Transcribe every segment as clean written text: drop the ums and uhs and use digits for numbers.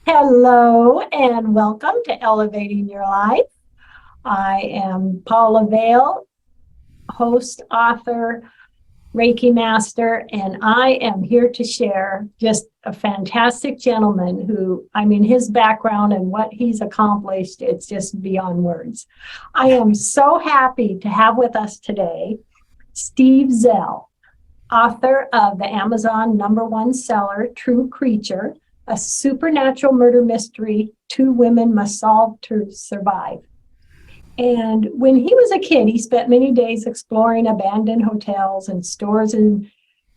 Hello and welcome to Elevating Your Life. I am Paula Vail, host, author, Reiki master, and I am here to share just a fantastic gentleman who, his background and what he's accomplished, it's just beyond words. I am so happy to have with us today Steve Zell, author of the Amazon #1 seller, True Creature, a supernatural murder mystery two women must solve to survive. And when he was a kid, he spent many days exploring abandoned hotels and stores in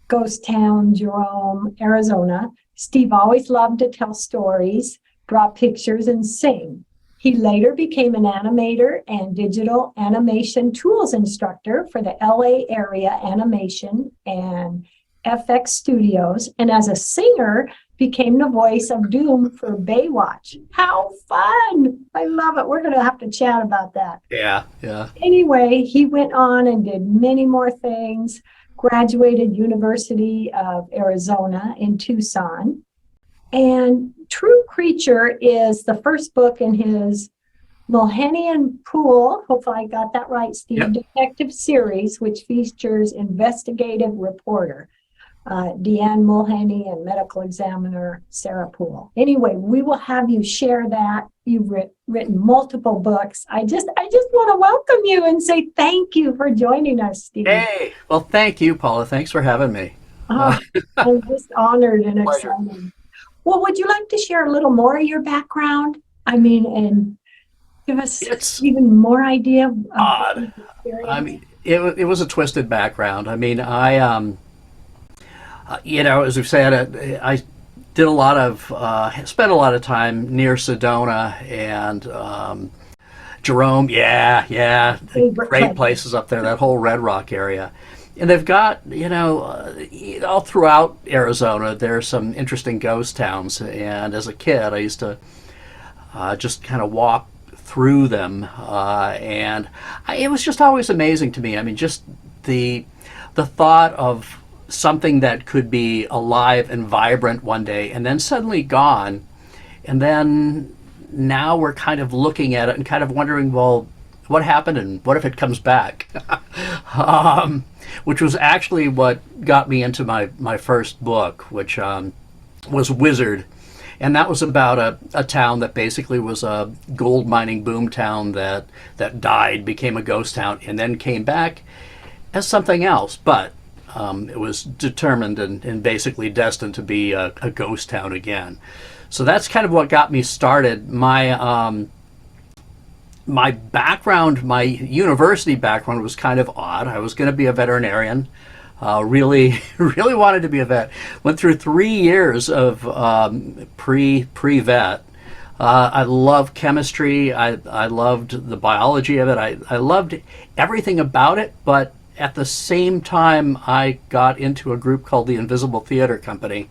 ghost town Jerome, Arizona. Steve always loved to tell stories, draw pictures, and sing. He later became an animator and digital animation tools instructor for the LA area animation and FX studios, and as a singer, became the voice of Doom for Baywatch. How fun! I love it. We're going to have to chat about that. Yeah. Anyway, he went on and did many more things, graduated University of Arizona in Tucson. And True Creature is the first book in his Mulhenney Poole, hopefully I got that right, Steve, Yep. detective series, which features investigative reporter Deanne Mulhenney and medical examiner Sarah Poole. Anyway, we will have you share that. You've written multiple books. I just want to welcome you and say thank you for joining us, Steve. Hey, well, thank you, Paula. Thanks for having me. Oh, I'm just honored and Pleasure. excited. Well, would you like to share a little more of your background? And give us It's even more idea of what odd. you've I experienced? mean, it was a twisted background. As we've said, I did a lot of, spent a lot of time near Sedona and Jerome. Yeah, Favorite great place. places up there. That whole Red Rock area. And they've got, all throughout Arizona, there's some interesting ghost towns. And as a kid, I used to just kind of walk through them, it was just always amazing to me. I mean, just the thought of something that could be alive and vibrant one day and then suddenly gone, and then now we're kind of looking at it and kind of wondering, well, what happened and what if it comes back? Which was actually what got me into my first book, which was Wizard. And that was about a town that basically was a gold mining boom town that died, became a ghost town, and then came back as something else. But it was determined and basically destined to be a ghost town again. So that's kind of what got me started. My background, my university background was kind of odd. I was going to be a veterinarian. Really wanted to be a vet. Went through 3 years of pre vet. I loved chemistry. I loved the biology of it. I loved everything about it. But at the same time, I got into a group called the Invisible Theater Company,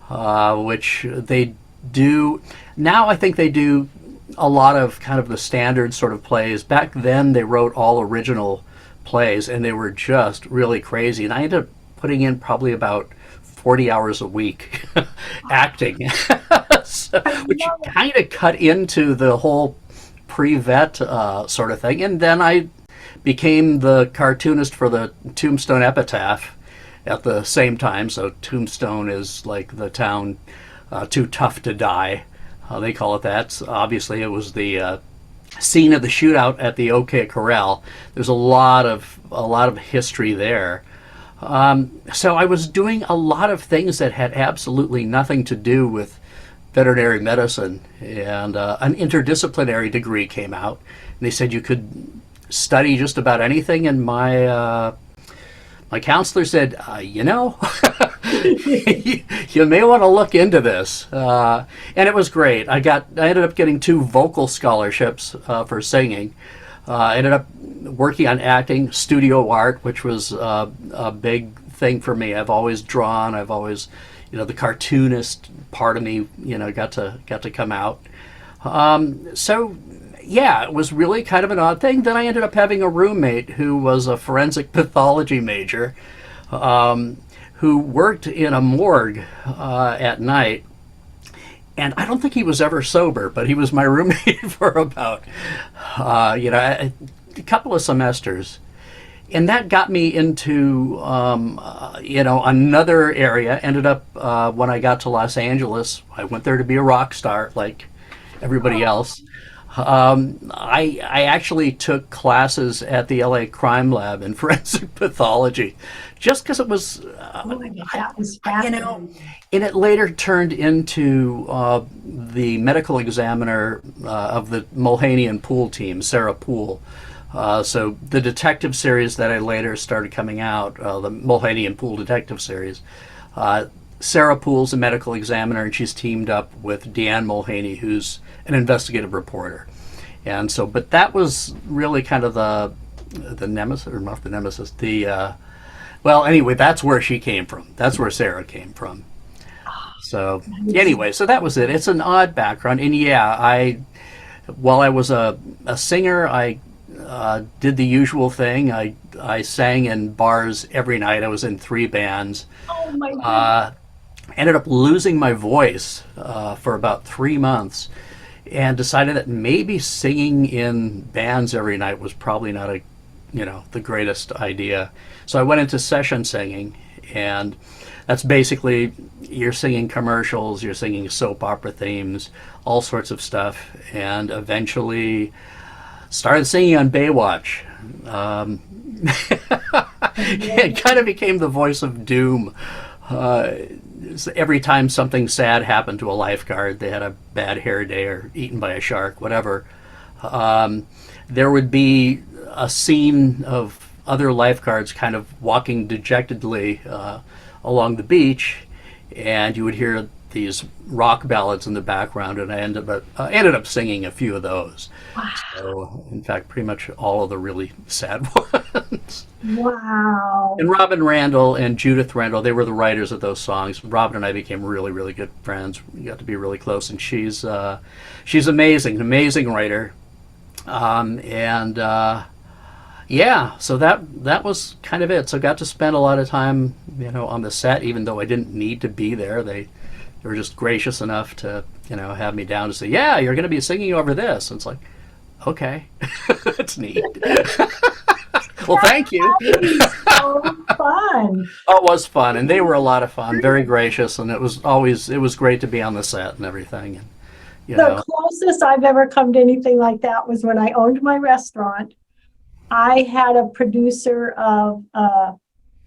which they do now. I think they do a lot of kind of the standard sort of plays. Back then, they wrote all original plays, and they were just really crazy. And I ended up putting in probably about 40 hours a week acting, I which love kind of cut into the whole pre-vet sort of thing. And then I became the cartoonist for the Tombstone Epitaph at the same time. So Tombstone is like the town too tough to die. They call it that. Obviously, it was the scene of the shootout at the OK Corral. There's a lot of history there. So I was doing a lot of things that had absolutely nothing to do with veterinary medicine, and an interdisciplinary degree came out, and they said you could study just about anything. And my counselor said, you may want to look into this. And it was great. I ended up getting 2 vocal scholarships for singing. I ended up working on acting, studio art, which was a big thing for me. I've always drawn. I've always, the cartoonist part of me, got to come out. So yeah, it was really kind of an odd thing. Then I ended up having a roommate who was a forensic pathology major, who worked in a morgue at night. and I don't think he was ever sober, but he was my roommate for about, a couple of semesters. And that got me into, another area. Ended up, when I got to Los Angeles, I went there to be a rock star like everybody else. I actually took classes at the LA Crime Lab in forensic pathology, just because it was, Oh, that was you know, fascinating. and it later turned into the medical examiner of the Mulhenney Poole team, Sarah Poole. So the detective series that I later started coming out, the Mulhenney Poole detective series, Sarah Poole's a medical examiner, and she's teamed up with Deanne Mulhenney, who's an investigative reporter. And so, but that was really kind of the nemesis, or not the nemesis, well, anyway, that's where she came from. That's where Sarah came from. So Nice. anyway, so that was it. It's an odd background, and yeah, while I was a singer, I did the usual thing. I sang in bars every night. I was in 3 bands. Oh my goodness. Uh, Ended up losing my voice for about 3 months, and decided that maybe singing in bands every night was probably not the greatest idea. So I went into session singing, and that's basically you're singing commercials, you're singing soap opera themes, all sorts of stuff, and eventually started singing on Baywatch. Um, it kind of became the voice of doom. Uh, every time something sad happened to a lifeguard, they had a bad hair day or eaten by a shark, whatever, um, there would be a scene of other lifeguards kind of walking dejectedly along the beach, and you would hear these rock ballads in the background, and I ended up singing a few of those. So, in fact, pretty much all of the really sad ones. Wow. And Robin Randall and Judith Randall, they were the writers of those songs. Robin and I became really, really good friends. We got to be really close, and she's amazing, an amazing writer. And yeah, so that was kind of it. So got to spend a lot of time, on the set, even though I didn't need to be there. They were just gracious enough to, have me down to say, yeah, you're going to be singing over this. And it's like, okay, that's neat. Well, thank you. That is so fun. Oh, it was fun, and they were a lot of fun, very gracious, and it was great to be on the set and everything. And you The know, closest I've ever come to anything like that was when I owned my restaurant. I had a producer of a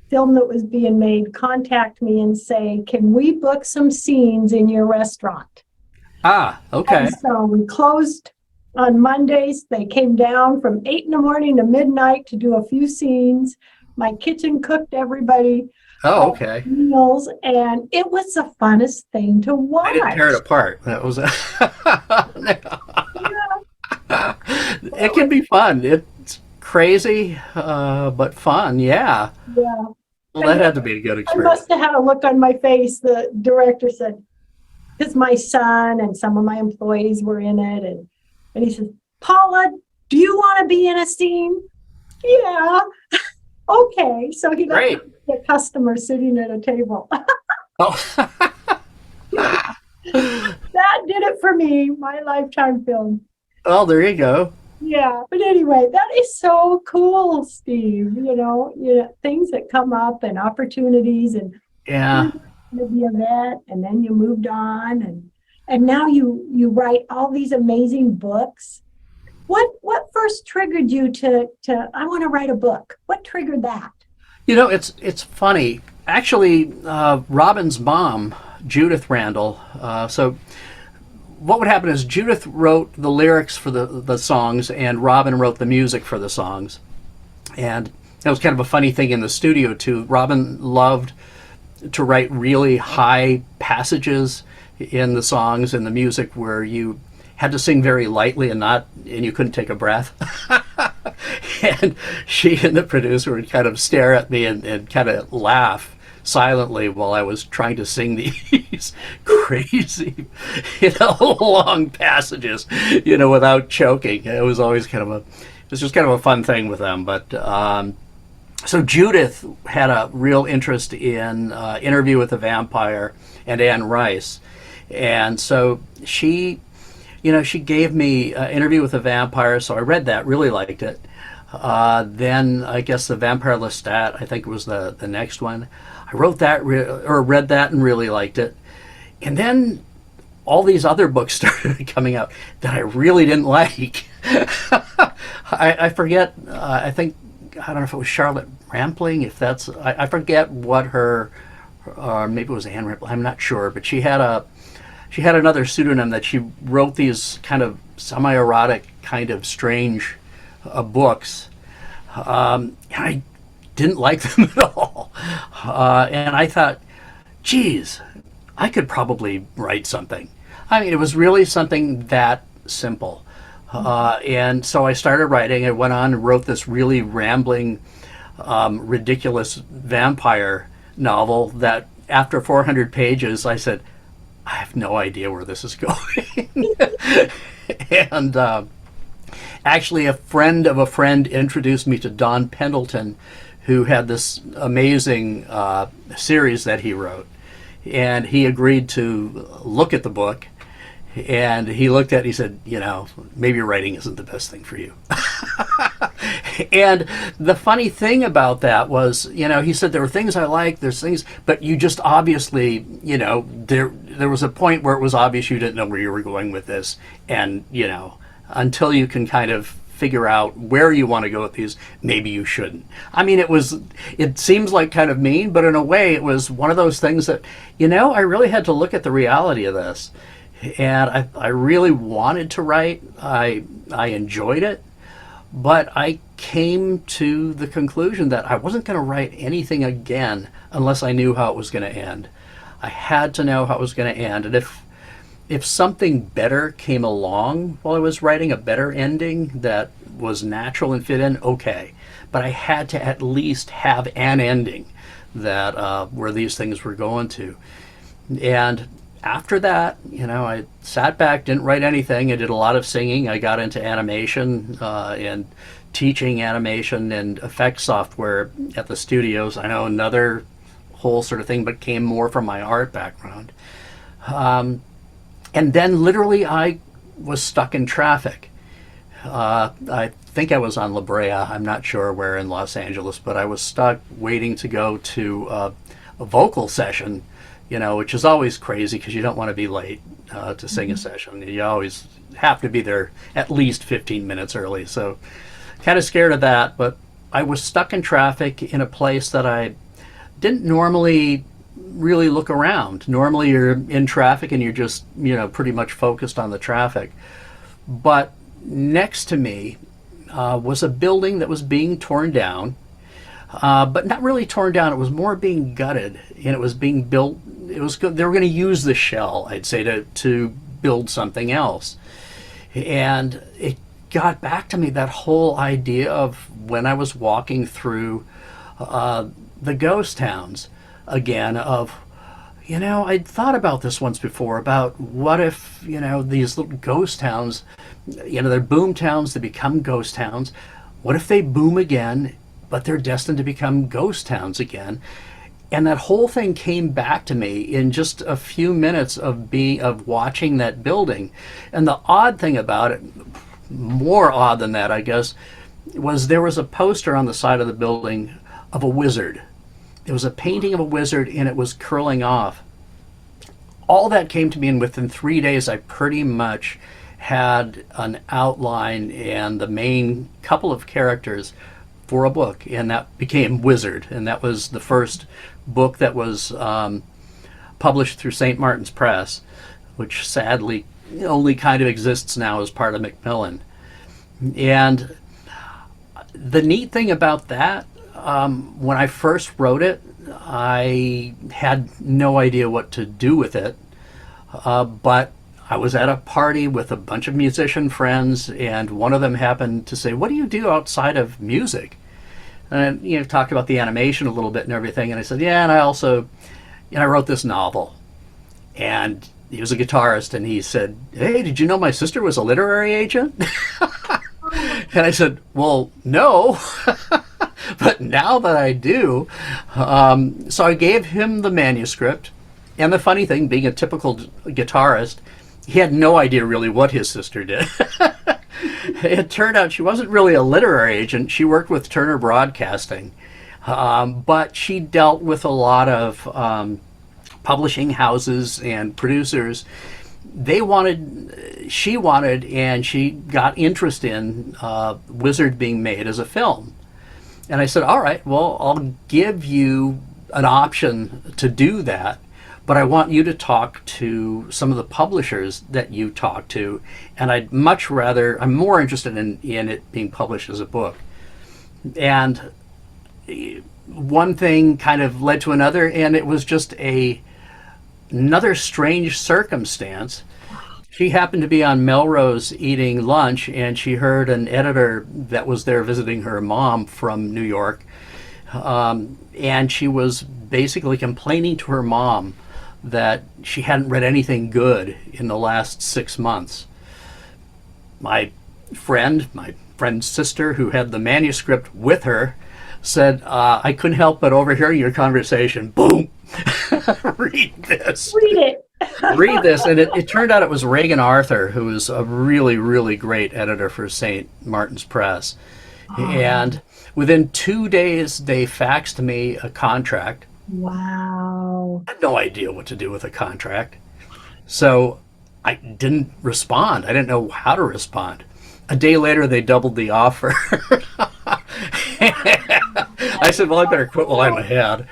film that was being made contact me and say, can we book some scenes in your restaurant? okay, And so we closed on Mondays. They came down from 8 in the morning to midnight to do a few scenes. My kitchen cooked everybody oh, okay. meals, and it was the funnest thing to I didn't tear it watch. apart. That was Yeah, it can be fun. It's crazy, but fun. Yeah. yeah. Well, that And had to be a good I experience. must have had a look on my face. The director said, because my son and some of my employees were in it, and he says, Paula, do you want to be in a scene? Yeah. Okay. So he got Great. the customer sitting at a table. Oh, That did it for me, my lifetime film. well, there you go. Yeah, but anyway, that is so cool, Steve. Things that come up and opportunities, and Yeah. you're to be a vet, and then you moved on, and now you write all these amazing books. What first triggered you to I want to write a book? What triggered that? It's funny. Actually, Robin's mom, Judith Randall. So what would happen is Judith wrote the lyrics for the songs, and Robin wrote the music for the songs. And that was kind of a funny thing in the studio too. Robin loved to write really high passages in the songs and the music where you had to sing very lightly and you couldn't take a breath. And she and the producer would kind of stare at me and kind of laugh silently while I was trying to sing these crazy, long passages, without choking. It was always it was just kind of a fun thing with them. But so Judith had a real interest in Interview with the Vampire and Anne Rice. And so she gave me an Interview with a Vampire, so I read that, really liked it. Then I guess The Vampire Lestat, I think was the next one. I wrote that, or read that and really liked it. And then all these other books started coming out that I really didn't like. I forget, I don't know if it was Charlotte Rampling, if that's, I forget what her, maybe it was Anne Rampling, I'm not sure, but she had another pseudonym that she wrote these kind of semi-erotic, kind of strange books. And I didn't like them at all. And I thought, geez, I could probably write something. I mean, it was really something that simple. And so I started writing. I went on and wrote this really rambling, ridiculous vampire novel that after 400 pages, I said, I have no idea where this is going. And actually, a friend of a friend introduced me to Don Pendleton, who had this amazing series that he wrote. And he agreed to look at the book. And he looked at it, he said, maybe writing isn't the best thing for you. And the funny thing about that was, he said there were things I liked, there's things, but you just obviously, there was a point where it was obvious you didn't know where you were going with this. And, until you can kind of figure out where you want to go with these, maybe you shouldn't. I mean, it seems like kind of mean, but in a way it was one of those things that, I really had to look at the reality of this. And I really wanted to write. I enjoyed it. But I came to the conclusion that I wasn't going to write anything again unless I knew how it was going to end. I had to know how it was going to end. And if something better came along while I was writing, a better ending that was natural and fit in, okay. But I had to at least have an ending that where these things were going to. And after that, I sat back, didn't write anything. I did a lot of singing. I got into animation and teaching animation and effects software at the studios. I know, another whole sort of thing, but came more from my art background. And then literally I was stuck in traffic. I think I was on La Brea. I'm not sure where in Los Angeles, but I was stuck waiting to go to a vocal session, which is always crazy because you don't want to be late to sing a session. You always have to be there at least 15 minutes early. So kind of scared of that, but I was stuck in traffic in a place that I didn't normally really look around. Normally you're in traffic and you're just, pretty much focused on the traffic. But next to me was a building that was being torn down. But not really torn down. It was more being gutted, and it was being built. It was good. They were going to use the shell, I'd say, to build something else. And it got back to me, that whole idea of when I was walking through the ghost towns again. Of, I'd thought about this once before, about what if these little ghost towns, they're boom towns, they become ghost towns. What if they boom again? But they're destined to become ghost towns again. And that whole thing came back to me in just a few minutes of watching that building. And the odd thing about it, more odd than that, I guess, was there was a poster on the side of the building of a wizard. It was a painting of a wizard, and it was curling off. All that came to me, and within 3 days, I pretty much had an outline and the main couple of characters for a book, and that became Wizard, and that was the first book that was published through St. Martin's Press, which sadly only kind of exists now as part of Macmillan. And the neat thing about that, when I first wrote it, I had no idea what to do with it, but I was at a party with a bunch of musician friends, and one of them happened to say, "What do you do outside of music?" And talked about the animation a little bit and everything. And I said, "Yeah, and I also, I wrote this novel." And he was a guitarist, and he said, "Hey, did you know my sister was a literary agent?" And I said, "Well, no." But now that I do, so I gave him the manuscript, And the funny thing, being a typical guitarist, he had no idea really what his sister did. It turned out she wasn't really a literary agent. She worked with Turner Broadcasting, but she dealt with a lot of publishing houses and producers. She wanted, and she got interest in Wizard being made as a film. And I said, all right, well, I'll give you an option to do that, but I want you to talk to some of the publishers that you talk to, and I'm more interested in it being published as a book. And one thing kind of led to another, and it was just another strange circumstance. She happened to be on Melrose eating lunch, and she heard an editor that was there visiting her mom from New York, and she was basically complaining to her mom that she hadn't read anything good in the last 6 months. My friend's sister, who had the manuscript with her, said, I couldn't help but overhearing your conversation. Boom! Read this. Read it. Read this. And it turned out it was Reagan Arthur, who was a really, really great editor for St. Martin's Press. Oh. And within 2 days, they faxed me a contract. Wow. I had no idea what to do with a contract. So I didn't respond. I didn't know how to respond. A day later, they doubled the offer. I said, well, I better quit while I'm ahead.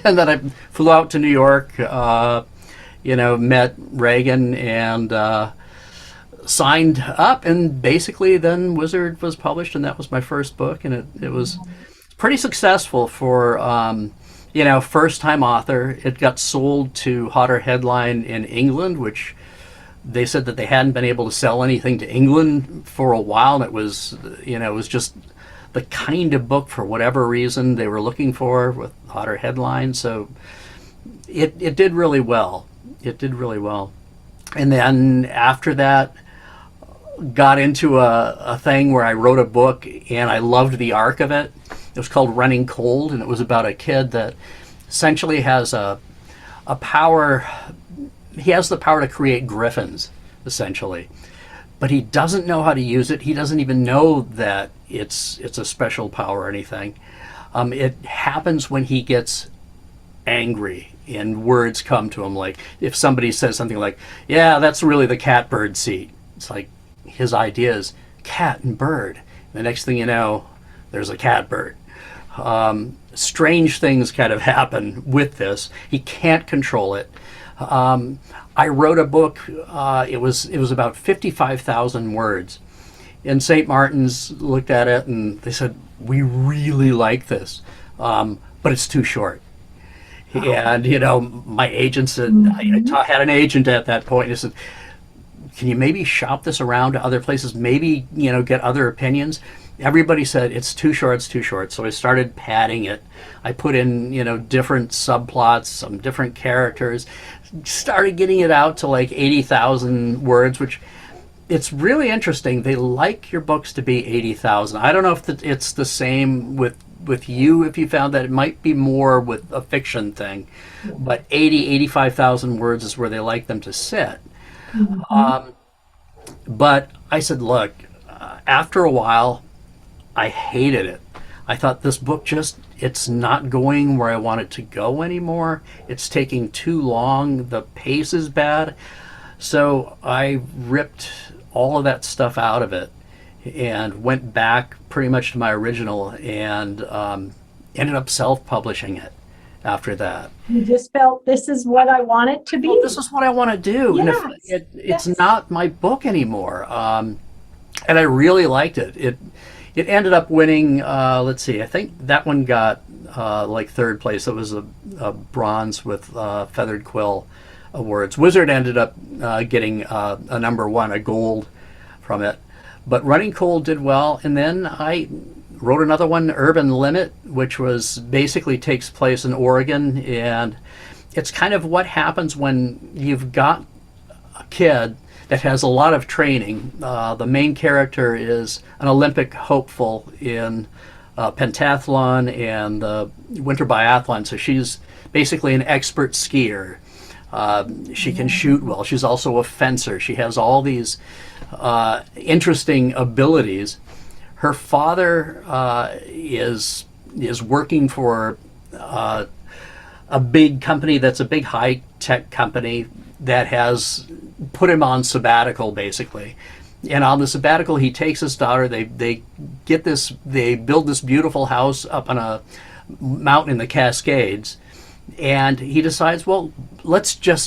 And then I flew out to New York, met Reagan and signed up. And basically then Wizard was published, and that was my first book. And it was pretty successful for, first-time author. It got sold to Hotter Headline in England, which they said that they hadn't been able to sell anything to England for a while. And it was just the kind of book, for whatever reason, they were looking for with Hotter Headline. So it did really well. It did really well. And then after that, got into a thing where I wrote a book, and I loved the arc of it. It was called Running Cold, and it was about a kid that essentially has a power. He has the power to create griffins, essentially. But he doesn't know how to use it. He doesn't even know that it's a special power or anything. It happens when he gets angry and words come to him. Like if somebody says something like, yeah, that's really the catbird seat. It's like his idea is cat and bird. The next thing you know, there's a catbird. Strange things kind of happen with this. He can't control it. I wrote a book. It was about 55,000 words, and St. Martin's looked at it and they said, "We really like this, but it's too short." And my agent said, I had an agent at that point. And he said, "Can you maybe shop this around to other places? Maybe get other opinions." Everybody said it's too short, it's too short. So I started padding it. I put in, different subplots, some different characters, started getting it out to like 80,000 words, which it's really interesting. They like your books to be 80,000. I don't know if it's the same with you, if you found that. It might be more with a fiction thing, but 85,000 words is where they like them to sit. Mm-hmm. But I said, look, after a while, I hated it. I thought this book it's not going where I want it to go anymore. It's taking too long. The pace is bad. So I ripped all of that stuff out of it and went back pretty much to my original and ended up self-publishing it after that. You just felt, this is what I want it to be. Well, this is what I want to do. Yes. And it's not my book anymore. And I really liked it. It ended up winning, let's see, I think that one got like third place. It was a bronze with Feathered Quill Awards. Wizard ended up getting a number one, a gold from it. But Running Cold did well. And then I wrote another one, Urban Limit, which was basically takes place in Oregon. And it's kind of what happens when you've got a kid that has a lot of training. The main character is an Olympic hopeful in pentathlon and winter biathlon, so she's basically an expert skier. She can shoot well. She's also a fencer. She has all these interesting abilities. Her father is working for a big company that's a big high tech company that has put him on sabbatical, basically. And on the sabbatical, he takes his daughter. They build this beautiful house up on a mountain in the Cascades, and he decides, well,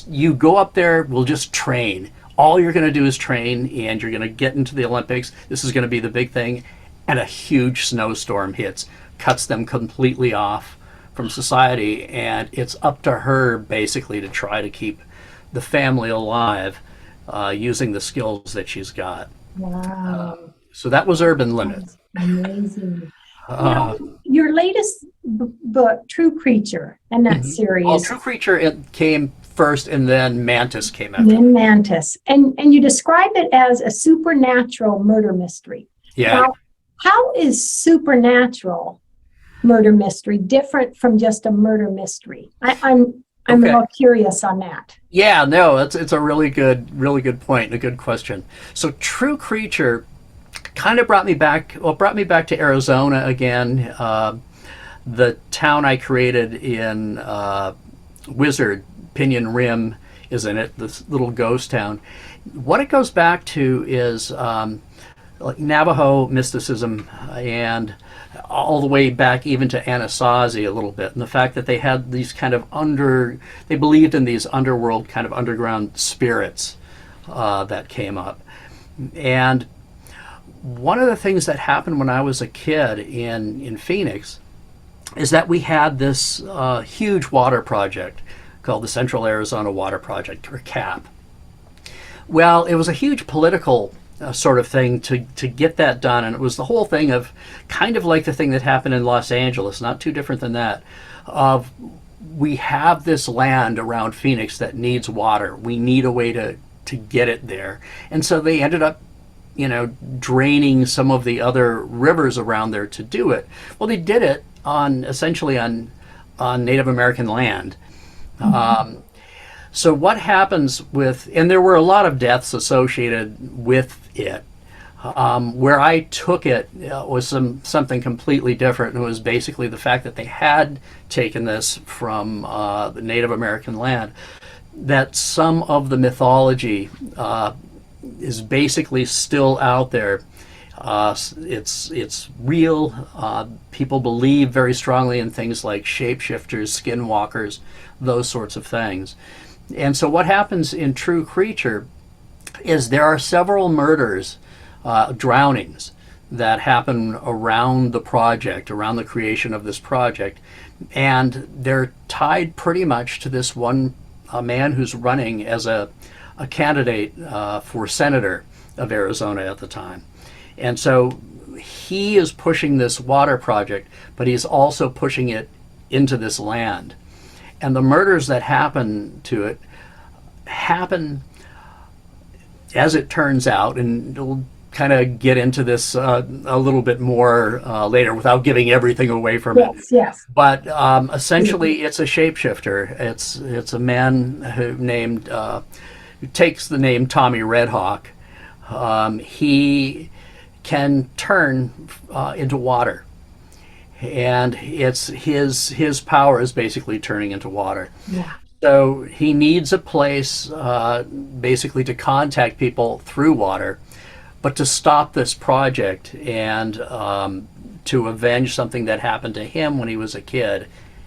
you go up there. We'll just train. All you're going to do is train, and you're going to get into the Olympics. This is going to be the big thing. And a huge snowstorm hits, cuts them completely off from society, and it's up to her basically to try to keep the family alive using the skills that she's got. Wow. So that was Urban Limit. That's amazing. Now, your latest book, True Creature, and that series. Well, True Creature, it came first, and then Mantis came after. Then Mantis. And you describe it as a supernatural murder mystery. Yeah. Now, how is supernatural murder mystery different from just a murder mystery? I'm Okay. real curious on that. Yeah, no, it's a really good point and a good question. So True Creature kind of brought me back to Arizona again. The town I created in Wizard, Pinyon Rim, is in it, this little ghost town. What it goes back to is like Navajo mysticism, and all the way back even to Anasazi a little bit, and the fact that they had these kind of they believed in these underworld kind of underground spirits that came up. And one of the things that happened when I was a kid in Phoenix is that we had this huge water project called the Central Arizona Water Project, or CAP. Well, it was a huge political sort of thing to get that done, and it was the whole thing of kind of like the thing that happened in Los Angeles, not too different than that, of we have this land around Phoenix that needs water. We need a way to get it there. And so they ended up draining some of the other rivers around there to do it. Well, they did it essentially on Native American land. So what happens and there were a lot of deaths associated with it. Where I took it was something completely different, and it was basically the fact that they had taken this from the Native American land, that some of the mythology is basically still out there. It's real. People believe very strongly in things like shapeshifters, skinwalkers, those sorts of things. And so what happens in True Creature is there are several murders, drownings, that happen around the project, around the creation of this project. And they're tied pretty much to this one man who's running as a candidate for senator of Arizona at the time. And so he is pushing this water project, but he's also pushing it into this land. And the murders that happen to it happen, as it turns out, and we'll kind of get into this a little bit more later without giving everything away from it. Yes. But essentially, it's a shapeshifter. It's a man who takes the name Tommy Redhawk. He can turn into water. And it's his power is basically turning into water. Yeah. So he needs a place basically to contact people through water, but to stop this project and to avenge something that happened to him when he was a kid.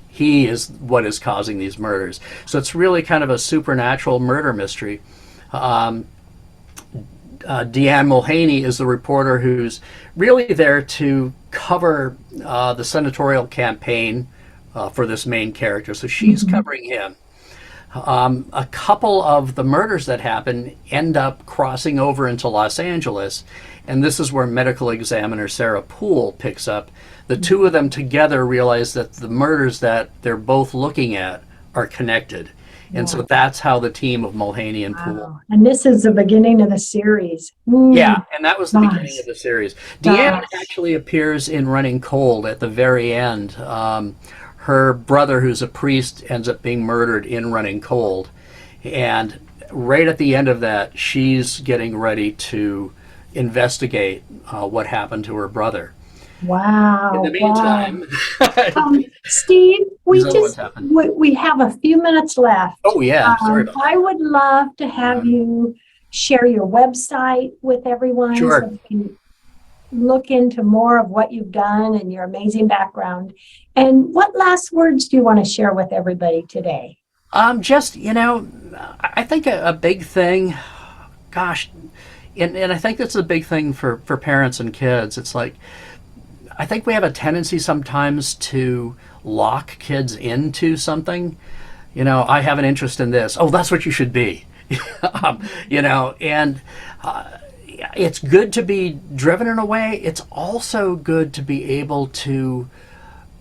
He is what is causing these murders. So it's really kind of a supernatural murder mystery. Deanne Mulhenney is the reporter who's really there to cover the senatorial campaign for this main character. So she's covering him. A couple of the murders that happen end up crossing over into Los Angeles, and this is where medical examiner Sarah Poole picks up. The two of them together realize that the murders that they're both looking at are connected. And so that's how the team of Mulhenney and Poole. Wow. And this is the beginning of the series. Yeah, and that was the beginning of the series. Deanne actually appears in Running Cold at the very end. Her brother, who's a priest, ends up being murdered in Running Cold. And right at the end of that, she's getting ready to investigate what happened to her brother. In the Wow. Wow. meantime, Steve, these other ones happen. we have a few minutes left. Oh yeah, sorry about I that. would love to have you share your website with everyone so Sure. they can look into more of what you've done and your amazing background. And what last words do you want to share with everybody today? Just, I think a big thing, gosh, and I think that's a big thing for parents and kids. It's like, I think we have a tendency sometimes to lock kids into something. I have an interest in this. Oh, that's what you should be. And it's good to be driven in a way. It's also good to be able to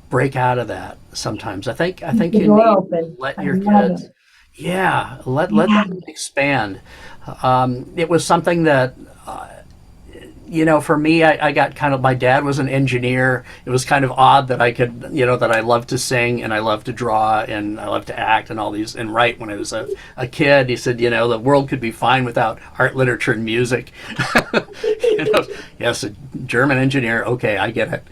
break out of that sometimes. I think The you door need open. to let I your love kids, it. yeah, let Yeah. them expand. It was something that for me, I got kind of, my dad was an engineer. It was kind of odd that I could, that I loved to sing and I loved to draw and I loved to act and all these and write when I was a kid. He said, the world could be fine without art, literature, and music. Yes, a German engineer. Okay, I get it.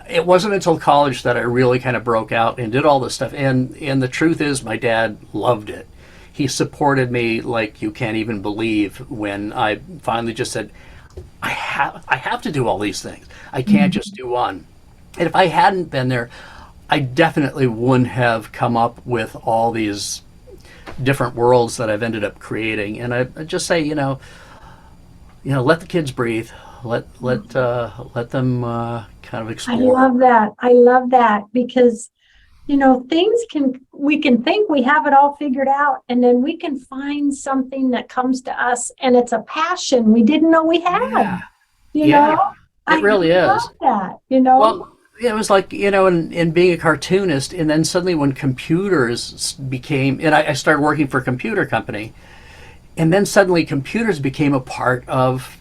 It wasn't until college that I really kind of broke out and did all this stuff. And the truth is, my dad loved it. He supported me like you can't even believe when I finally just said, I have to do all these things. I can't just do one. And if I hadn't been there, I definitely wouldn't have come up with all these different worlds that I've ended up creating. And I just say, let the kids breathe. Let them kind of I explore. love that. I love that because we can think we have it all figured out, and then we can find something that comes to us and it's a passion we didn't know we had. Yeah, You yeah, know, it I really love is. that. Well, it was like, in being a cartoonist, and then suddenly when computers became, and I started working for a computer company, and then suddenly computers became a part of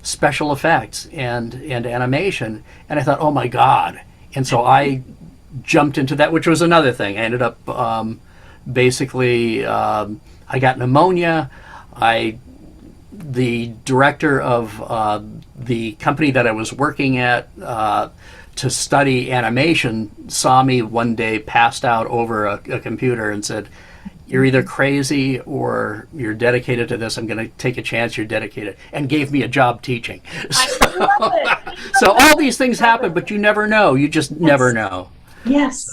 special effects and animation, and I thought, oh my God. And so I jumped into that, which was another thing. I ended up basically, I got pneumonia. The director of the company that I was working at to study animation saw me one day passed out over a computer and said, "You're either crazy or you're dedicated to this. I'm going to take a chance you're dedicated," and gave me a job teaching. I love it. So all these things happen, but you never know. You just never Yes. know. Yes.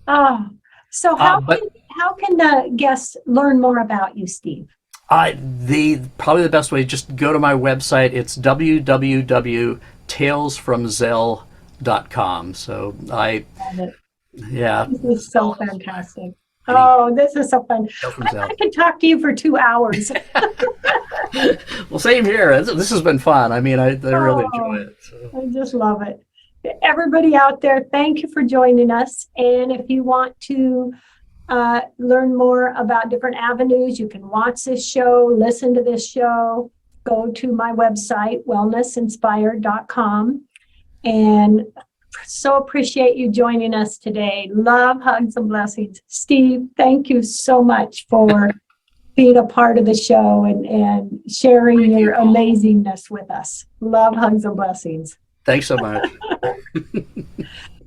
Oh, so But how can the guests learn more about you, Steve? the probably the best way, just go to my website. It's www.talesfromzell.com. So Love it. yeah, This is so Zell, fantastic. any Oh, this is so fun. Tales from I Zell. could talk to you for 2 hours. Well, same here. This has been fun. I mean, I really enjoy Oh, it. So. I just love it. Everybody out there, thank you for joining us. And if you want to learn more about different avenues, you can watch this show, listen to this show, go to my website, wellnessinspired.com. And so appreciate you joining us today. Love, hugs, and blessings. Steve, thank you so much for being a part of the show and sharing Thank your you, Paula. amazingness with us. Love, hugs, and blessings. Thanks so much.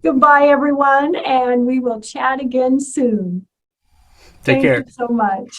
Goodbye, everyone, and we will chat again soon. Take Thank care. you so much.